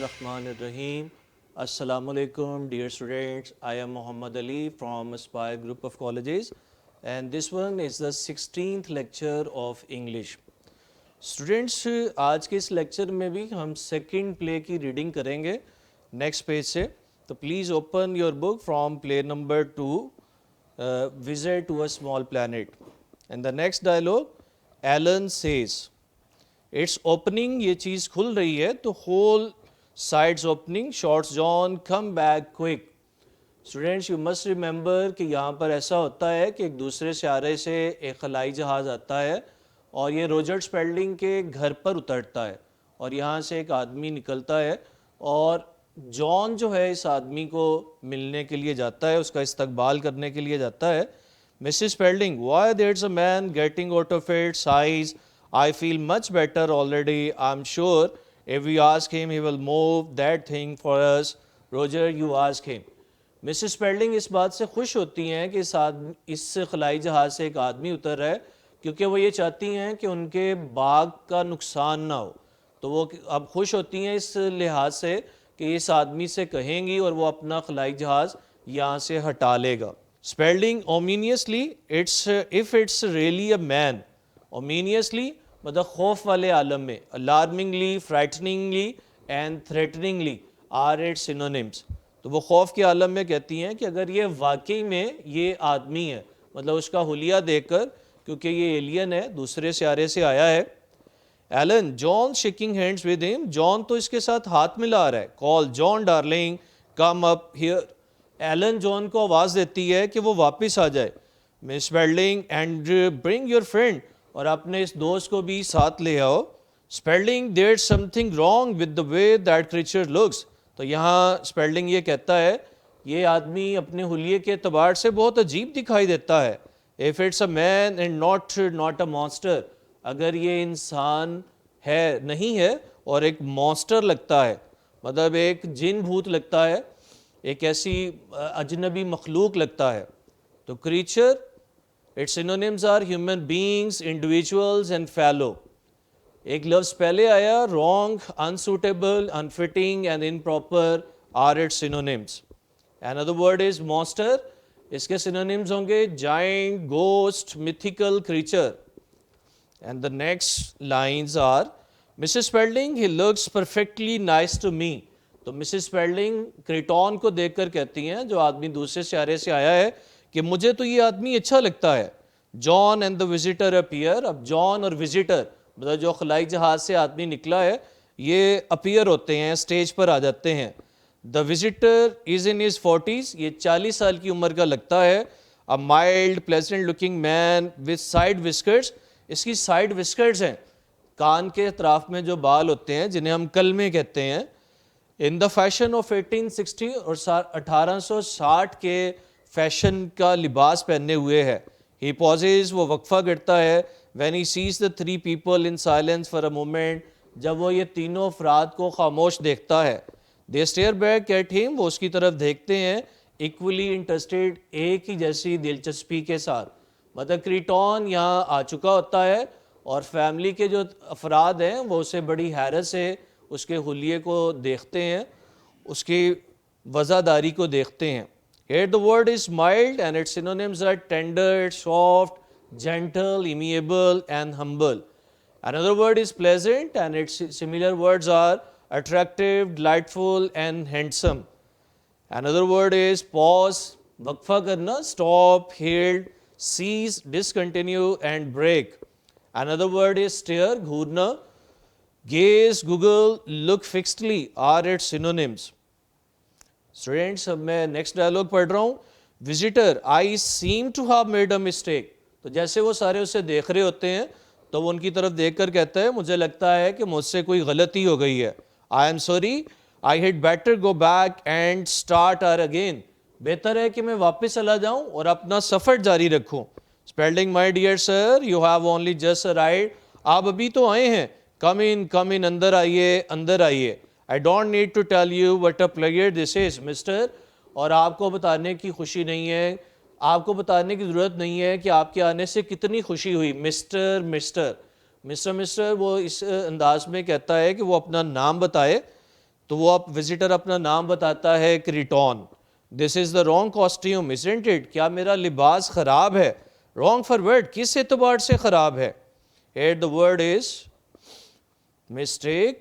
Bismillahirrahmanirrahim. Assalamualaikum dear students. I am Muhammad Ali from Aspire Group of Colleges and this one is the 16th lecture of English. Students, आज के इस lecture में भी हम second play की reading करेंगे next page से. तो please open your book from play number 2 visit to a small planet and the next dialogue Ellen says. It's opening, ये चीज़ खुल रही है तो whole sides opening. Shouts John come back quick. Students, you must remember कि यहाँ पर ऐसा होता है कि एक दूसरे सियारे से एक खलाई जहाज़ आता है और ये रॉजर स्पेल्डिंग के घर पर उतरता है और यहाँ से एक आदमी निकलता है और जॉन जो है इस आदमी को मिलने के लिए जाता है, उसका इस्तकबाल करने के लिए जाता है. Mrs Spalding, why there's a man getting out of it size. I feel much better already. I'm sure if we ask him, he will move that thing for us. Roger, you ask him. Mrs Spalding इस बात से खुश होती हैं कि इस खलाई जहाज़ से एक आदमी उतर रहा है क्योंकि वो ये चाहती हैं कि उनके बाग का नुकसान ना हो. तो वो अब खुश होती हैं इस लिहाज से कि इस आदमी से कहेंगी और वो अपना खलाई जहाज़ यहाँ से हटा लेगा. Spalding ominously, if it's really a man. Ominously मतलब खौफ वाले आलम में. Alarmingly, frighteningly and threateningly are its synonyms. तो वो खौफ के आलम में कहती हैं कि अगर ये वाकई में ये आदमी है, मतलब उसका हुलिया देखकर, क्योंकि ये एलियन है, दूसरे सियारे से आया है. Ellen, John shaking hands with him. John तो इसके साथ हाथ मिला रहा है. Call John darling, come up here. Ellen John को आवाज़ देती है कि वो वापस आ जाए. Miss Spelding, and bring your friend, और अपने इस दोस्त को भी साथ ले आओ. Spelding, there something wrong with the way that creature looks. तो यहाँ स्पेल्डिंग ये कहता है ये आदमी अपने हुलिये के एतबार से बहुत अजीब दिखाई देता है. If it's a man and not a monster. अगर ये इंसान है नहीं है और एक मॉन्स्टर लगता है, मतलब एक जिन भूत लगता है, एक ऐसी अजनबी मखलूक लगता है. तो creature, its synonyms are human beings, individuals and fallow. एक लफ्ज़ पहले आया, wrong, unsuitable, unfitting and improper are its synonyms. Another word is monster. इसके synonyms होंगे giant, ghost, mythical creature. And the next lines are, Mrs. Spalding, he looks perfectly nice to me. तो Mrs Spalding क्रिटॉन को देखकर कहती हैं, जो आदमी दूसरे सियारे से आया है, कि मुझे तो ये आदमी अच्छा लगता है. John and the visitor appear. अब जॉन और विजिटर मतलब जो खलाई जहाज़ से आदमी निकला है, ये अपीयर होते हैं, स्टेज पर आ जाते हैं. The visitor is in his 40s. ये 40 साल की उम्र का लगता है. A mild pleasant looking man with side whiskers. इसकी साइड विस्कर्ट्स हैं, कान के अतराफ में जो बाल होते हैं जिन्हें हम कलमे कहते हैं. इन द फैशन ऑफ 1860, और 1860 के फैशन का लिबास पहने हुए है. ही पॉजेज, वो वक्फा करता है. When he sees the three people in silence for a moment, जब वो ये तीनों अफराद को खामोश देखता है. दे स्टेयर बैक एट हिम, वो उसकी तरफ देखते हैं. इक्वली इंटरेस्टेड, एक ही जैसी दिलचस्पी के साथ. मतलब क्रीटॉन यहाँ आ चुका होता है और फैमिली के जो अफराद हैं वो उसे बड़ी हैरत से उसके हुलिये को देखते हैं, उसकी वज़ादारी को देखते हैं. Here the word is mild and its synonyms are tender, soft, gentle, amiable and humble. Another word is pleasant and its similar words are attractive, delightful and handsome. Another word is pause, वक्फा करना, stop, halt, cease, discontinue and break. Another word is stare, घूरना. Gaze, Google, look fixedly are its synonyms. Students, अब मैं next dialogue पढ़ रहा हूँ. Visitor, I seem to have made a mistake. तो जैसे वो सारे उसे देख रहे होते हैं तो वो उनकी तरफ देखकर कहता है, मुझे लगता है कि मुझसे कोई गलती हो गई है. I am sorry, I had better go back and start our again. बेहतर है कि मैं वापस चला जाऊँ और अपना सफ़र जारी रखूँ. Spelding, my dear sir, you have only just arrived. आप अभी तो आए हैं. कम इन, अंदर आइए, अंदर आइए. I don't need to tell you what a pleasure this is mister. और आपको बताने की खुशी नहीं है, आपको बताने की ज़रूरत नहीं है कि आपके आने से कितनी खुशी हुई. मिस्टर मिस्टर मिस्टर मिस्टर वो इस अंदाज में कहता है कि वो अपना नाम बताए. तो वो आप विजिटर अपना नाम बताता है Kreton. This is the wrong costume isn't it, क्या मेरा लिबास ख़राब है? रॉन्ग फॉर वर्ड, किस एतबार से ख़राब है? Here the word is mistake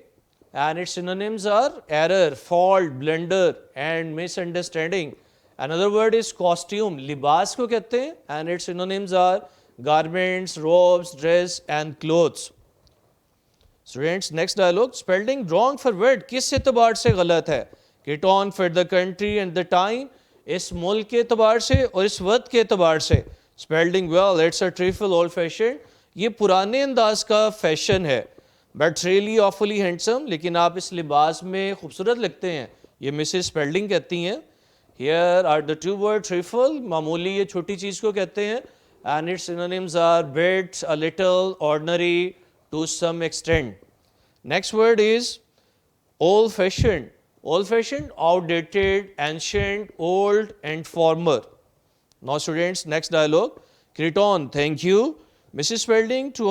and its synonyms are error, fault, blunder and misunderstanding. Another word is costume, लिबास को कहते हैं, and its synonyms are garments, robes, dress and clothes. Students, next dialogue, spelling wrong for word, किस एतबार से गलत है? Get on for the country and the time, इस मुल्क के एतबार से और इस वक्त के एतबार से. Spelling well, it's a trifle old fashioned, ये पुराने अंदाज का फैशन है. बट रियली ऑफुली हैंडसम, लेकिन आप इस लिबास में खूबसूरत लगते हैं, ये मिसेस स्पेल्डिंग कहती हैं. Here are the two word trifle, मामूली ये छोटी चीज़ को कहते हैं. And its synonyms are bit, a little, ordinary, to some extent. Next word is old fashion. Old fashion, outdated, ancient, old and former. Now students, next dialogue. Kreton, thank you. Mrs. Spalding to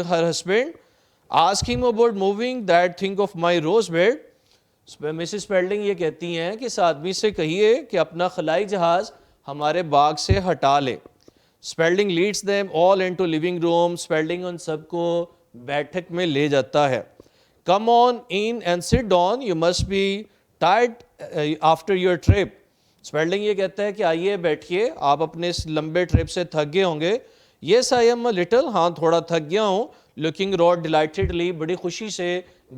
her husband, ask him about moving that thing of my rose bed. Mrs. Spalding ये कहती हैं कि इस आदमी से कहिए कि अपना खलाई जहाज़ हमारे बाग से हटा ले. Spalding leads them all into living room. Spalding उन सबको बैठक में ले जाता है. Come on in and sit down. You must be tired after your trip. Spalding ये कहता है कि आइए बैठिए, आप अपने इस लंबे ट्रिप से थक गए होंगे. Yes, I am a little, हाँ थोड़ा थक गया हूँ. Looking Rod delightedly, बड़ी खुशी से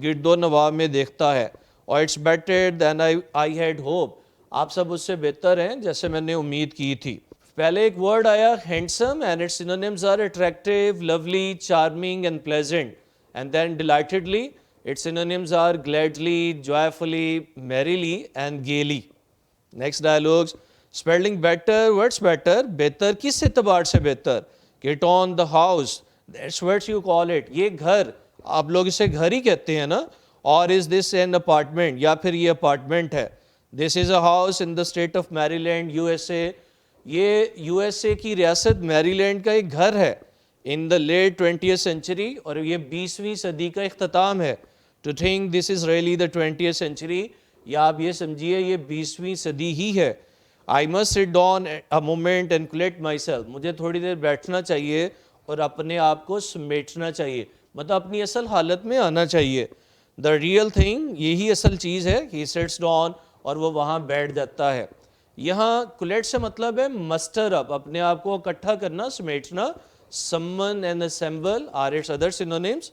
गिरदो नवाब में देखता है. और it's better than I had hoped. आप सब उससे बेहतर हैं जैसे मैंने उम्मीद की थी. पहले एक वर्ड आया handsome and its synonyms are attractive, lovely, charming and pleasant. And then delightedly, its synonyms are gladly, joyfully, merrily and gaily. Next dialogues. Spelling better, what's better? बेहतर किस एतबार से बेहतर? Get on the house, that's what you call it. ये घर, आप लोग इसे घर ही कहते हैं ना. Or is this an apartment? या फिर ये अपार्टमेंट है. This is a house in the state of Maryland, USA. ये USA की रियासत मैरीलैंड का एक घर है. In the late 20th century, और ये 20वीं सदी का इख्तिताम है. To think this is really the 20th century, या आप ये समझिए ये 20वीं सदी ही है. I must sit down a moment and collect myself. मुझे थोड़ी देर बैठना चाहिए और अपने आप को समेटना चाहिए, मतलब अपनी असल हालत में आना चाहिए. The real thing, यही असल चीज़ है. He sits down, और वो वहाँ बैठ जाता है. यहाँ collect से मतलब है muster up, अपने आप को इकट्ठा करना, समेटना. Summon and assemble are its other synonyms.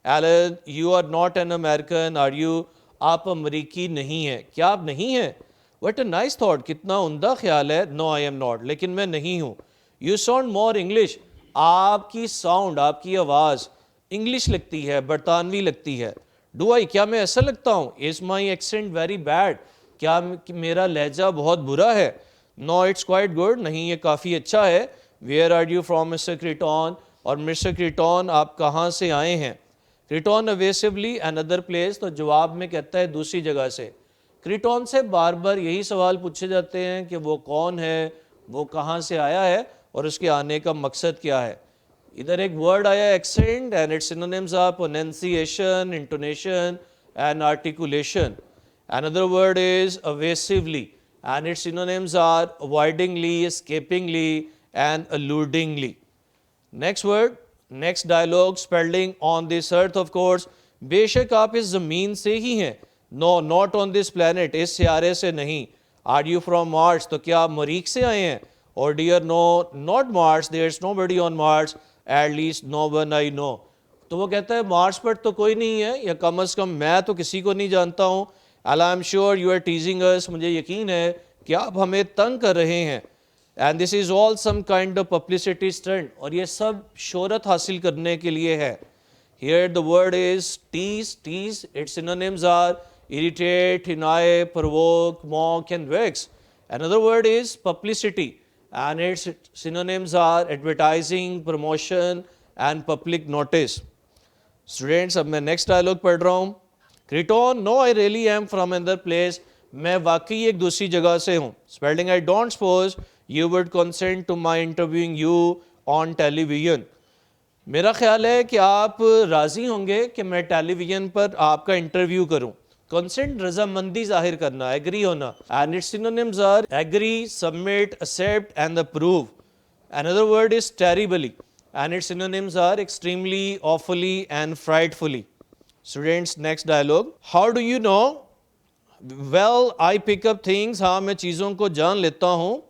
Alan, you are not an American, are you? आप अमरीकी नहीं हैं. क्या आप नहीं हैं? What a nice thought, कितना उम्दा ख्याल है. No, I am not, लेकिन मैं नहीं हूँ. You sound more English. आपकी साउंड, आपकी आवाज़ इंग्लिश लगती है, बरतानवी लगती है. Do I, क्या मैं ऐसा लगता हूँ? Is my accent very bad? क्या मेरा लहजा बहुत बुरा है? No, it's quite good. नहीं, ये काफ़ी अच्छा है. Where are you from, Mr. Crichton? और Mr. Crichton, आप कहाँ से आए हैं? Crichton evasively another place, तो जवाब में कहता है दूसरी जगह से. क्रिटॉन से बार बार यही सवाल पूछे जाते हैं कि वो कौन है, वो कहाँ से आया है और उसके आने का मकसद क्या है. इधर एक वर्ड आया accent, and its synonyms are pronunciation, intonation and articulation. Another word is evasively, and its synonyms are avoidingly, escapingly and alludingly. Next word, next dialogue. Spelling on this earth, of course. बेशक आप इस ज़मीन से ही हैं. No, not on this planet, इस सियारे से नहीं. Are you from Mars? तो क्या आप मरीख से आए हैं? Or dear, no, not Mars, there's nobody on Mars, at least no one I know. तो वो कहता है मार्स पर तो कोई नहीं है, या कम अज़ कम मैं तो किसी को नहीं जानता हूँ. I'm sure you are teasing us, मुझे यकीन है कि आप हमें तंग कर रहे हैं. And this is all some kind of publicity stunt, और ये सब शोहरत हासिल करने के लिए है. Here the word is tease, tease. Its synonyms are irritate, annoy, provoke, mock and vex. Another word is publicity, and its synonyms are advertising, promotion and public notice. Students, अब मैं next dialogue पढ़ रहा हूँ. Crichton, no, I really am from another place. मैं वाकई एक दूसरी जगह से हूँ. Spelling, I don't suppose you would consent to my interviewing you on television. मेरा ख्याल है कि आप राज़ी होंगे कि मैं टेलीविज़न पर आपका इंटरव्यू करूं. कंसेंट रजामंदी जाहिर करना, एग्री होना. And its synonyms are agree, submit, accept and approve. Another word is terribly, and its synonyms are extremely, awfully, and frightfully. Students, next dialogue. How do you know? Well, I pick up things. हाँ, मैं चीज़ों को जान लेता हूँ.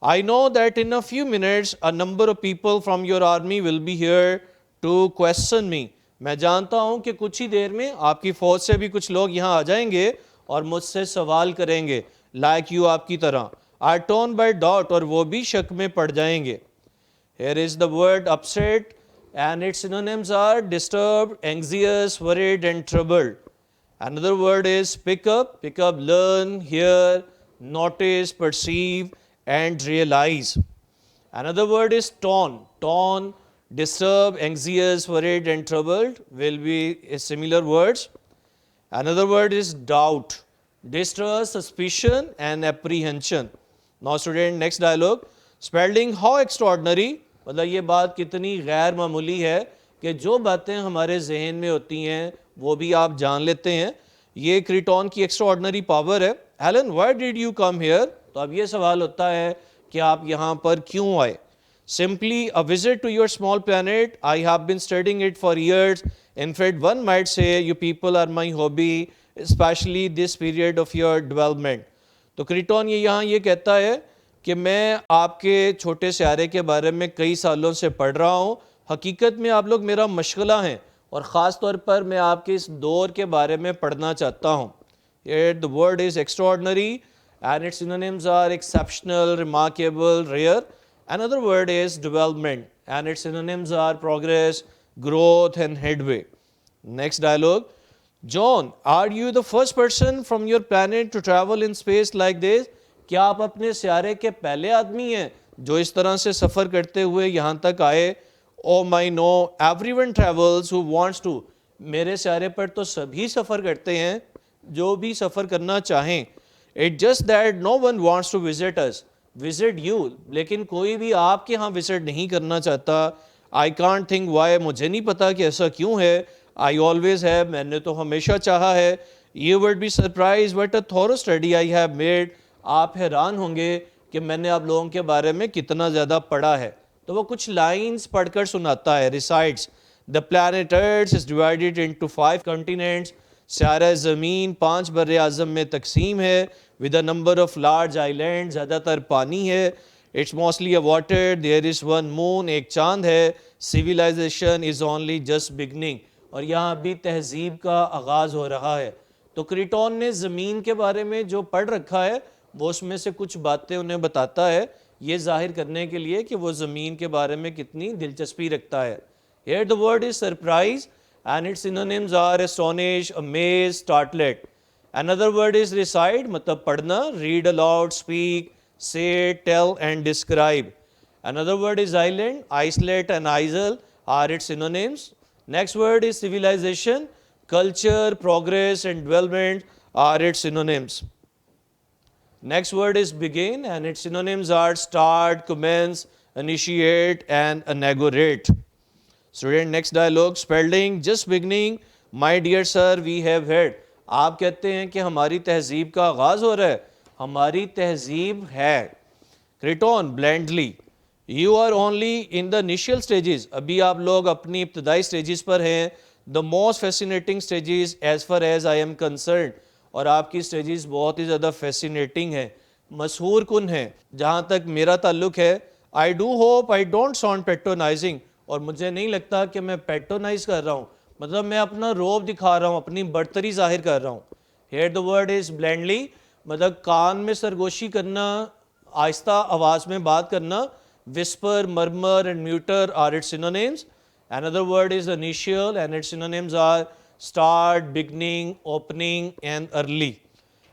I know that in a few minutes, a number of people from your army will be here to question me. मैं जानता हूँ कि कुछ ही देर में आपकी फौज से भी कुछ लोग यहाँ आ जाएंगे और मुझसे सवाल करेंगे, like you आपकी तरह. Are torn by doubt, और वो भी शक में पड़ जाएंगे. Here is the word upset, and its synonyms are disturbed, anxious, worried, and troubled. Another word is pick up, learn, hear, notice, perceive, and realize. Another word is torn, disturbed, anxious, worried, and troubled will be similar words. Another word is doubt, distrust, suspicion, and apprehension. Now student, next dialogue. Spelling, how extraordinary, मतलब ये बात कितनी गैर मामूली है कि जो बातें हमारे जहन में होती हैं वो भी आप जान लेते हैं. ये क्रिटॉन की एक्स्ट्राऑर्डिनरी पावर है. Alan, why did you come here? तो अब ये सवाल होता है कि आप यहाँ पर क्यों आए. Simply a visit to your small planet. I have been studying it for years. In fact, one might say you people are my hobby, especially this period of your development. तो क्रिटॉन यहाँ ये कहता है कि मैं आपके छोटे सियारे के बारे में कई सालों से पढ़ रहा हूँ. हकीकत में आप लोग मेरा मशगला हैं और ख़ास तौर पर मैं आपके इस दौर के बारे में पढ़ना चाहता हूँ. Here the word is extraordinary and its synonyms are exceptional, remarkable, rare. Another word is development and its synonyms are progress, growth, and headway. Next dialogue. John, are you the first person from your planet to travel in space like this? क्या आप अपने सियारे के पहले आदमी हैं जो इस तरह से सफ़र करते हुए यहाँ तक आए? Oh my no, everyone travels who wants to. मेरे सियारे पर तो सभी सफ़र करते हैं जो भी सफ़र करना चाहें. It's just that no one wants to visit us. Visit you, लेकिन कोई भी आपके यहाँ विजिट नहीं करना चाहता. I can't think why, मुझे नहीं पता कि ऐसा क्यों है. I always have, मैंने तो हमेशा चाहा है. You would be surprised what a thorough study I have made. आप हैरान होंगे कि मैंने आप लोगों के बारे में कितना ज़्यादा पढ़ा है. तो वो कुछ लाइंस पढ़कर सुनाता है. Recites, the planet Earth is divided into 5 continents. सारा ज़मीन 5 बर्रे आज़म में तकसीम है. With a number of large islands, ज़्यादातर पानी है. It's mostly a water. There is one moon, एक चांद है. Civilization is only just beginning. और यहाँ अभी तहजीब का आगाज़ हो रहा है. तो क्रिटॉन ने ज़मीन के बारे में जो पढ़ रखा है वो उसमें से कुछ बातें उन्हें बताता है, ये जाहिर करने के लिए कि वो ज़मीन के बारे में कितनी दिलचस्पी रखता है. Here the word is surprise and its synonyms are astonish, amaze, startlet. Another word is recite, मतलब पढ़ना, read aloud, speak, say, tell and describe. Another word is island, isolate and isle are its synonyms. Next word is civilization, culture, progress and development are its synonyms. Next word is begin and its synonyms are start, commence, initiate and inaugurate. Student, next dialogue. Spelling, just beginning. My dear sir, we have heard. आप कहते हैं कि हमारी तहजीब का आगाज़ हो रहा है. हमारी तहजीब है. Kreton, blandly, you are only in the initial stages. अभी आप लोग अपनी इब्तदाई स्टेजेस पर हैं. The most fascinating stages as far as I am concern. और आपकी स्टेजेस बहुत ही ज़्यादा फैसिनेटिंग है, मशहूर कुन है जहाँ तक मेरा ताल्लुक़ है. I do hope I don't sound patronising. और मुझे नहीं लगता कि मैं पेट्रोनाइज कर रहा हूँ, मतलब मैं अपना रोब दिखा रहा हूँ, अपनी बढ़तरी जाहिर कर रहा हूँ. Here the word is blandly, मतलब कान में सरगोशी करना, आहिस्ता आवाज़ में बात करना. Whisper, murmur and mutter are its synonyms. Another word is initial and its synonyms are start, beginning, opening and early.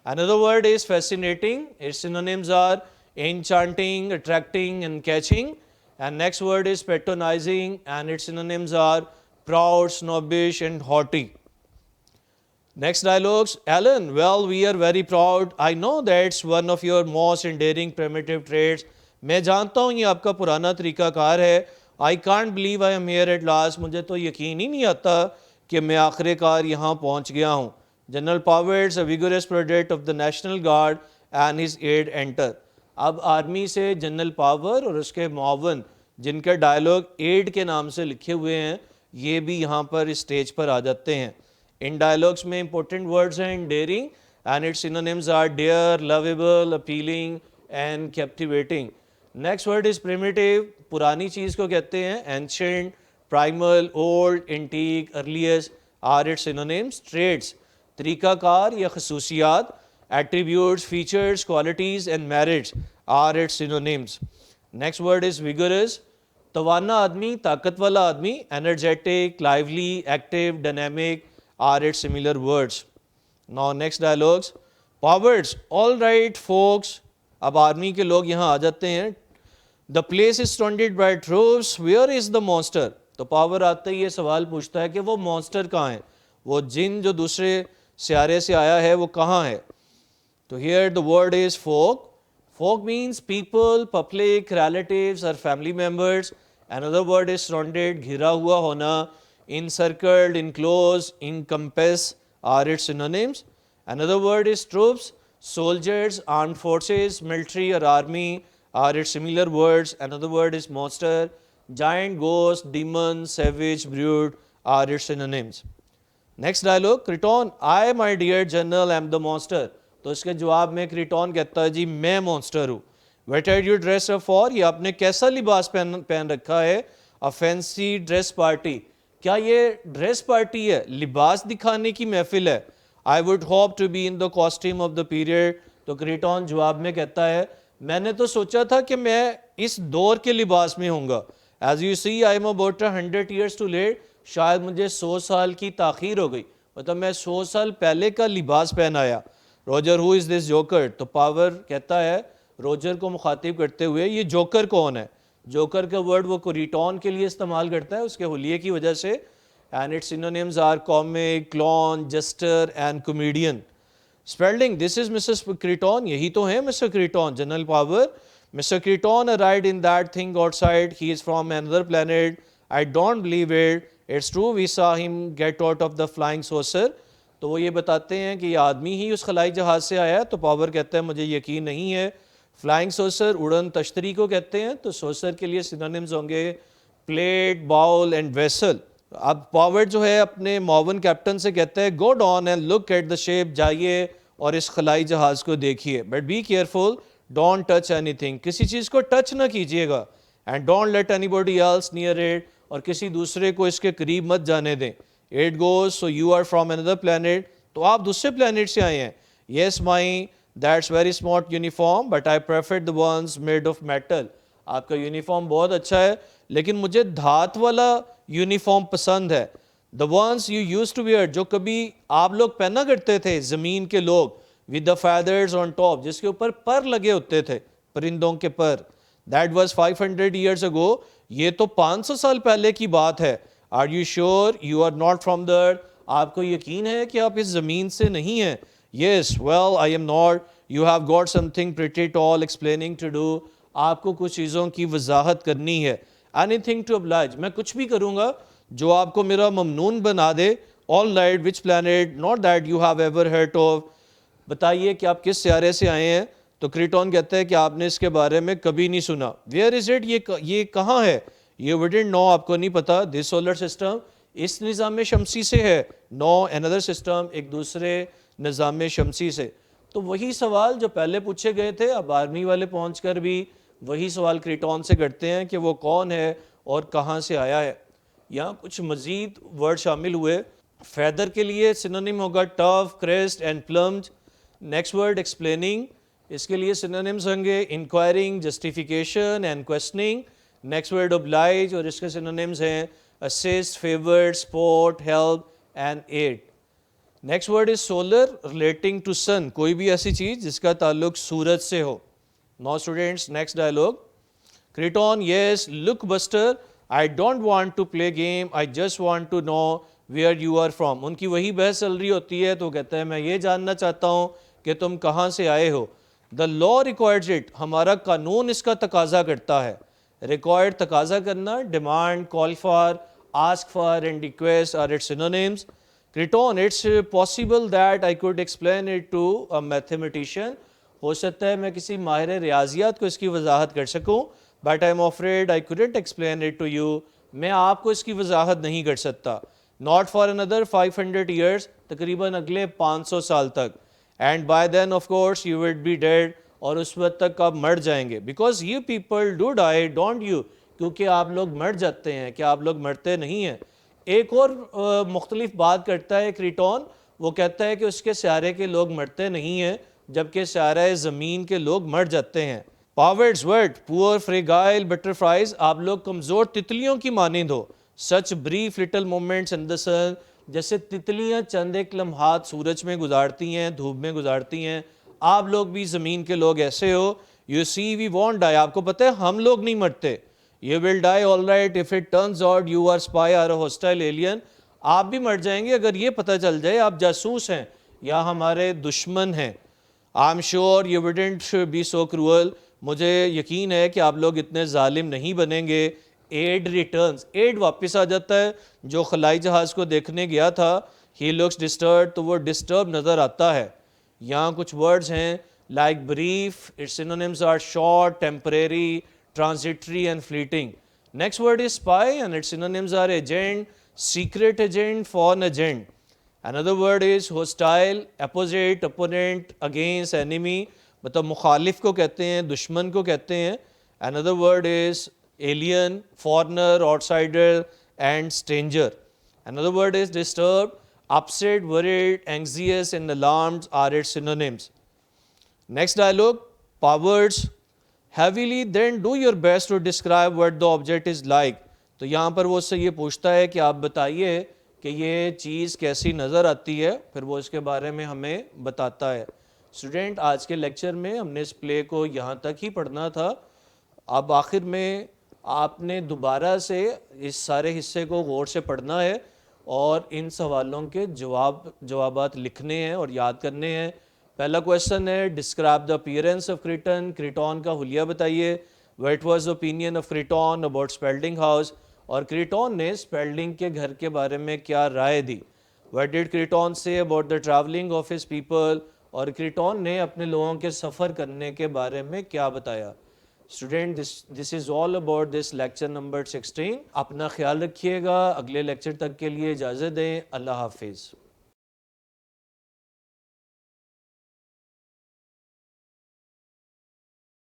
Another word is fascinating. Its synonyms are enchanting, attracting and catching. And next word is patronizing and its synonyms are proud, snobbish and haughty. Next dialogues. Alan, well, we are very proud. I know that's one of your most endearing primitive traits. मैं जानता हूँ ये आपका पुराना तरीक़ाकार है. I can't believe I am here at last. मुझे तो यकीन ही नहीं आता कि मैं आखिरकार यहाँ पहुँच गया हूँ. General Powers, a vigorous project of the National Guard and his aide enter. अब आर्मी से जनरल पावर और उसके मुआवन जिनका डायलॉग एड के नाम से लिखे हुए हैं, ये भी यहाँ पर इस स्टेज पर आ जाते हैं. इन डायलॉग्स में इंपॉर्टेंट वर्ड्स हैं daring and its synonyms are dare, lovable, appealing and captivating. Next word is primitive. पुरानी चीज़ को कहते हैं. Ancient, primal, old, antique, earliest are its synonyms. Traits, तरीकाकार या खसूसियात. Attributes, features, qualities and merits are its synonyms. Next word is vigorous. तवाना आदमी, ताकत वाला आदमी. Energetic, lively, active, dynamic are its similar words. Now next dialogues. Powers, all right folks. अब army के लोग यहाँ आ जाते हैं. The place is surrounded by troops. Where is the monster? तो पावर आते ही ये सवाल पूछता है कि वो मॉन्स्टर कहाँ है, वो जिन जो दूसरे सियारे से आया है वो कहाँ है. So here the word is folk. Folk means people, public, relatives or family members. Another word is surrounded, घिरा हुआ होना. Encircled, enclosed, encompass are its synonyms. Another word is troops. Soldiers, armed forces, military or army are its similar words. Another word is monster. Giant, ghost, demon, savage, brute are its synonyms. Next dialogue. Criton, I, my dear general, am the monster. तो इसके जवाब में क्रिटॉन कहता है जी मैं monster हूँ. What are you dressed up for? ये आपने कैसा लिबास पहन रखा है? A fancy dress party. क्या ये ड्रेस पार्टी है, लिबास दिखाने की महफिल है? I would hope to be in the costume of the period. तो क्रिटॉन जवाब में कहता है मैंने तो सोचा था कि मैं इस दौर के लिबास में होऊंगा. As you see, I am about 100 years too late. शायद मुझे 100 साल की ताख़ीर हो गई, मतलब मैं 100 साल पहले का लिबास पहन आया. Roger, who is this joker? तो पावर कहता है रोजर को मुखातिब करते हुए ये जोकर कौन है? जोकर का वर्ड वो क्रिटॉन के लिए इस्तेमाल करता है उसके हुलिये की वजह से. And its synonyms are comic, clown, jester and comedian. Spalding, this is Mrs Kreton. यही तो है Mr Kreton. General Power, Mr Kreton arrived in that thing outside. He is from another planet. I don't believe it. It's true, we saw him get out of the flying saucer. तो वो ये बताते हैं कि ये आदमी ही उस खलाई जहाज़ से आया. तो पावर कहता है मुझे यकीन नहीं है. फ्लाइंग सोसर उड़न तश्तरी को कहते हैं. तो सोसर के लिए सिनोनिम्स होंगे प्लेट, बाउल एंड वेसल. अब पावर जो है अपने मॉवन कैप्टन से कहता है go down and look at the shape. जाइए और इस खलाई जहाज़ को देखिए. But be careful, don't touch anything. किसी चीज़ को टच ना कीजिएगा. And don't let anybody else near it. और किसी दूसरे को इसके करीब मत जाने दें. It goes, so you are from another planet. तो आप दूसरे planet से आए हैं. Yes, my, that's very smart uniform, but I prefer the ones made of metal. आपका यूनिफॉर्म बहुत अच्छा है, लेकिन मुझे धात वाला यूनिफॉर्म पसंद है. The ones you used to wear, जो कभी आप लोग पहना करते थे, ज़मीन के लोग, with the feathers on top, जिसके ऊपर पर लगे होते थे, परिंदों के पर. That was 500 years ago. ये तो 500 साल पहले की बात है. Are you sure you are not from the earth? आपको यकीन है कि आप इस ज़मीन से नहीं हैं? Yes, well, I am not. You have got something pretty tall explaining to do. आपको कुछ चीज़ों की वजाहत करनी है. Anything to oblige. मैं कुछ भी करूँगा जो आपको मेरा ममनून बना दे. All right, which planet? Not that you have ever heard of. बताइए कि आप किस सियारे से आए हैं? तो क्रिटॉन कहता है कि आपने इसके बारे में कभी नहीं सुना. Where is it? ये कहाँ है? You wouldn't know, आपको नहीं पता. दिस सोलर सिस्टम, इस निज़ाम शमसी से है. नो, अनदर सिस्टम, एक दूसरे निज़ाम शमसी से. तो वही सवाल जो पहले पूछे गए थे, अब आर्मी वाले पहुंचकर भी वही सवाल क्रिटॉन से करते हैं कि वो कौन है और कहाँ से आया है. यहाँ कुछ मज़ीद वर्ड शामिल हुए. फैदर के लिए सिनोनिम होगा tuft, crest and plumed. Next word explaining, इसके लिए सिनोनिम्स होंगे inquiring, justification and questioning. Next word oblige और इसके सिनोनिम्स हैं assist, favored, support, help and aid. Next word is solar, relating to sun, कोई भी ऐसी चीज़ जिसका ताल्लुक सूरज से हो. Now students, next dialogue. Kreton, yes, look buster, I don't want to play game, I just want to know where you are from. उनकी वही बहस चल रही होती है तो कहता है मैं ये जानना चाहता हूँ कि तुम कहाँ से आए हो. द लॉ रिक्वायर्स इट, हमारा कानून इसका तकाजा करता है. रिक्वायर्ड तकाजा करना, demand, call for, ask for and request are its synonyms. Kreton, it's possible that I could explain it to a mathematician, हो सकता है मैं किसी माहिर रियाजियात को इसकी वजाहत कर सकूं, but I am afraid I couldn't explain it to you, मैं आपको इसकी वजाहत नहीं कर सकता। नॉट फॉर अनदर 500 ईयर्स, तकरीबन अगले 500 साल तक, and by then of course you will be dead, और उस वक्त तक आप मर जाएंगे, because you people do die don't you, क्योंकि आप लोग मर जाते हैं, क्या आप लोग मरते नहीं हैं। एक और मुख्तलिफ बात करता है क्रिटॉन, वो कहता है कि उसके स्यारे के लोग मरते नहीं हैं, जबकि स्यारे ज़मीन के लोग मर जाते हैं। Powers word, poor fragile butterflies, आप लोग कमज़ोर तितलियों की मानिंद हो। Such brief little moments in the sun, जैसे तितलियां चंद एक लम्हात सूरज में गुजारती हैं, धूप में गुजारती हैं, आप लोग भी ज़मीन के लोग ऐसे हो। You see we won't die, आपको पता है हम लोग नहीं मरते। You will die all right if it turns out you are spy or a hostile alien, आप भी मर जाएंगे अगर ये पता चल जाए आप जासूस हैं या हमारे दुश्मन हैं। I am sure you wouldn't be so cruel, मुझे यकीन है कि आप लोग इतने जालिम नहीं बनेंगे। एड रिटर्न्स, एड वापस आ जाता है, जो खलाई जहाज़ को देखने गया था ही लुक्स डिस्टर्ब, तो वो डिस्टर्ब नज़र आता है। यहाँ कुछ वर्ड्स हैं like brief, its synonyms are short, temporary, transitory and fleeting. Next word is spy and its synonyms are agent, secret agent, foreign agent. Another word is hostile, opposite, opponent, against, enemy, मतलब मुखालिफ को कहते हैं, दुश्मन को कहते हैं। Another word is alien, foreigner, outsider and stranger. Another word is disturbed, upset, worried, anxious and alarmed are its synonyms. Next dialogue, powers, heavily then do your best to describe what the object is like, तो यहाँ पर वो उससे ये पूछता है कि आप बताइए कि ये चीज़ कैसी नज़र आती है, फिर वो इसके बारे में हमें बताता है। स्टूडेंट, आज के लेक्चर में हमने इस प्ले को यहाँ तक ही पढ़ना था। अब आखिर में आपने दोबारा से इस सारे हिस्से को गौर से पढ़ना है और इन सवालों के जवाबात लिखने हैं और याद करने हैं। पहला क्वेश्चन है describe the appearance of Kreton, Kreton का हुलिया बताइए। What was the opinion of Kreton about Spalding house, और क्रिटॉन ने स्पेल्डिंग के घर के बारे में क्या राय दी। What did Kreton say about the travelling of his people, और क्रिटॉन ने अपने लोगों के सफ़र करने के बारे में क्या बताया। Student, this is all about this lecture number 16। अपना ख्याल रखिएगा, अगले लेक्चर तक के लिए इजाज़त दें। अल्लाह हाफिज़।